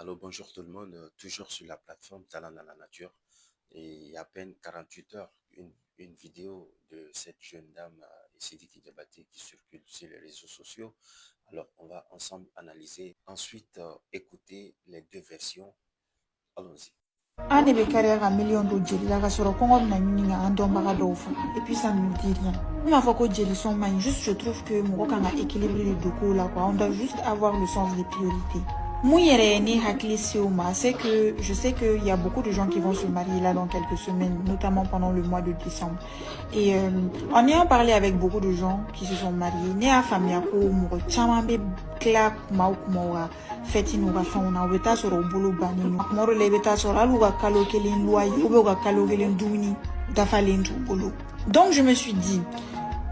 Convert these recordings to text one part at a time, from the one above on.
Alors bonjour tout le monde, toujours sur la plateforme Talent dans la nature. Et il y a à peine 48 heures, une vidéo de cette jeune dame, Sidiki Diabaté, qui circule sur les réseaux sociaux. Alors on va ensemble analyser, ensuite écouter les deux versions. Allons-y. An de bɛ kariya ka miliyɔn don jeli la ka sɔrɔ kɔngɔ bɛna ɲini ka an dɔnbaga dɔw faga et puis ça ne nous dit rien. Ne m'a fɔ ko jeli sɔn man ɲi, juste je trouve que mɔgɔ kan ka équilibre de don kow la quoi, on doit juste avoir le sens des priorités. Mun yɛrɛ ye ne hakili se o ma, c'est que je sais qu'il y a beaucoup de gens qui vont se marier là dans quelques semaines, notamment pendant le mois de décembre. Et en ayant parlé avec beaucoup de gens qui se sont mariés, ne y'a faamuya ko mɔgɔ caman bɛ tila kuma o kumaw ka fɛti n'u ka fɛnw na, u bɛ taa sɔrɔ u bolo bannen don. Kuma dɔ la i bɛ taa sɔrɔ hali u ka kalo kelen loyer ou bien u ka kalo kelen dumuni dafalen t'u bolo. Donc je me suis dit,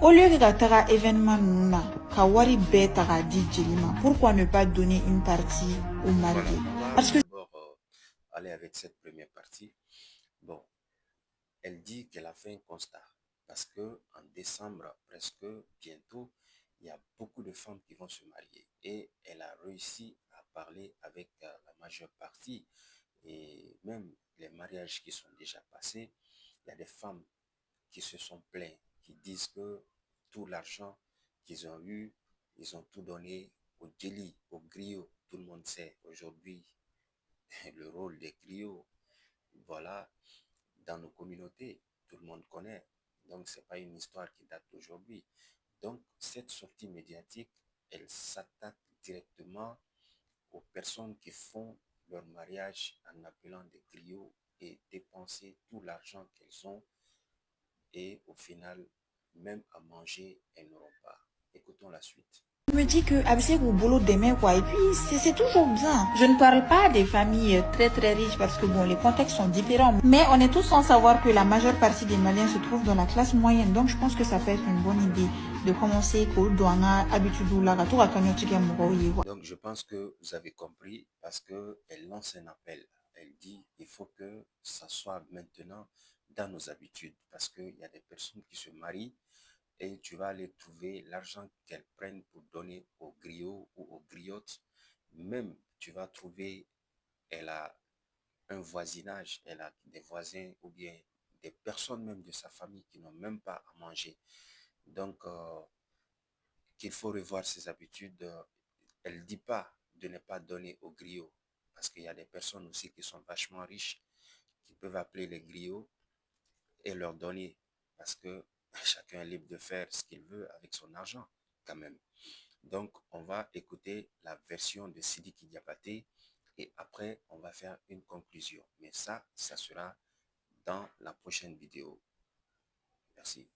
au lieu que ka taga événement ninnu na ka wari bɛɛ ta k'a di jeli ma, pourquoi ne pas donner une partie aux mariés? Parce que D'abord aller avec cette première partie. Bon, elle dit qu'elle a fait un constat parce que en décembre, presque bientôt, il y a beaucoup de femmes qui vont se marier et elle a réussi à parler avec la majeure partie et même les mariages qui sont déjà passés, il y a des femmes qui se sont plaintes, qui disent que tout l'argent qu'ils ont eu, ils ont tout donné au djeli, au griot. Tout le monde sait aujourd'hui le rôle des griots. Voilà, dans nos communautés, tout le monde connaît. Donc, ce n'est pas une histoire qui date d'aujourd'hui. Donc, cette sortie médiatique, elle s'attaque directement aux personnes qui font leur mariage en appelant des griots et dépenser tout l'argent qu'elles ont et au final, même à manger, elles n'auront pas. Écoutons la suite. je me dis que Absek ou Bolo demain quoi, et puis c'est toujours bien. Je ne parle pas des familles très très riches parce que bon, les contextes sont différents, mais on est tous sans savoir que la majeure partie des Maliens se trouvent dans la classe moyenne, donc je pense que ça peut être une bonne idée de commencer habitude là, Donc, je pense que vous avez compris parce qu'elle lance un appel. Elle dit il faut que ça soit maintenant dans nos habitudes parce qu'il y a des personnes qui se marient et tu vas aller trouver l'argent qu'elles prennent pour donner aux griots ou aux griottes. Même, tu vas trouver, elle a un voisinage, elle a des voisins ou bien des personnes même de sa famille qui n'ont même pas à manger. Donc, qu'il faut revoir ses habitudes. Elle ne dit pas de ne pas donner aux griots parce qu'il y a des personnes aussi qui sont vachement riches qui peuvent appeler les griots et leur donner parce que chacun est libre de faire ce qu'il veut avec son argent quand même. Donc, on va écouter la version de Sidiki Diabaté et après, on va faire une conclusion. Mais ça sera dans la prochaine vidéo. Merci.